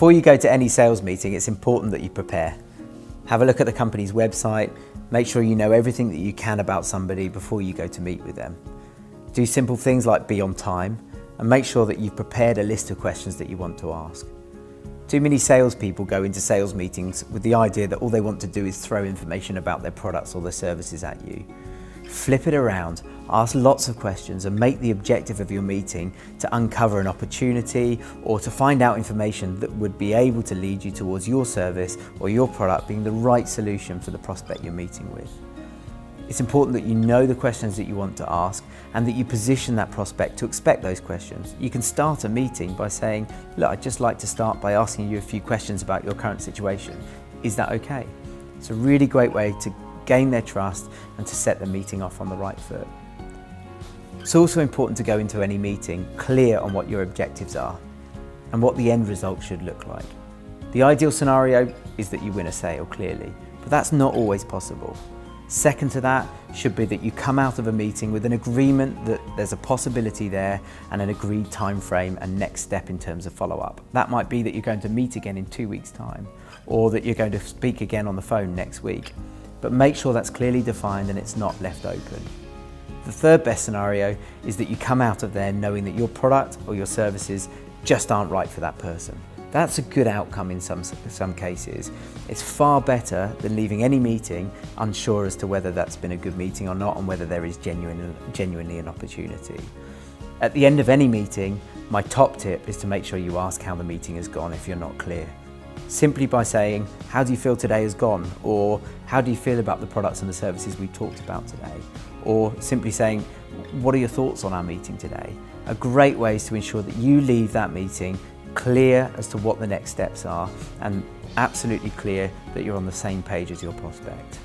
Before you go to any sales meeting, it's important that you prepare. Have a look at the company's website, make sure you know everything that you can about somebody before you go to meet with them. Do simple things like be on time, and make sure that you've prepared a list of questions that you want to ask. Too many salespeople go into sales meetings with the idea that all they want to do is throw information about their products or their services at you. Flip it around, ask lots of questions and make the objective of your meeting to uncover an opportunity or to find out information that would be able to lead you towards your service or your product being the right solution for the prospect you're meeting with. It's important that you know the questions that you want to ask and that you position that prospect to expect those questions. You can start a meeting by saying, look, I'd just like to start by asking you a few questions about your current situation. Is that okay? It's a really great way to gain their trust and to set the meeting off on the right foot. It's also important to go into any meeting clear on what your objectives are and what the end result should look like. The ideal scenario is that you win a sale clearly, but that's not always possible. Second to that should be that you come out of a meeting with an agreement that there's a possibility there and an agreed time frame and next step in terms of follow-up. That might be that you're going to meet again in 2 weeks' time, or that you're going to speak again on the phone next week. But make sure that's clearly defined and it's not left open. The third best scenario is that you come out of there knowing that your product or your services just aren't right for that person. That's a good outcome in some cases. It's far better than leaving any meeting unsure as to whether that's been a good meeting or not and whether there is genuinely an opportunity. At the end of any meeting, my top tip is to make sure you ask how the meeting has gone if you're not clear. Simply by saying, how do you feel today has gone? Or how do you feel about the products and the services we talked about today? Or simply saying, what are your thoughts on our meeting today? A great way is to ensure that you leave that meeting clear as to what the next steps are and absolutely clear that you're on the same page as your prospect.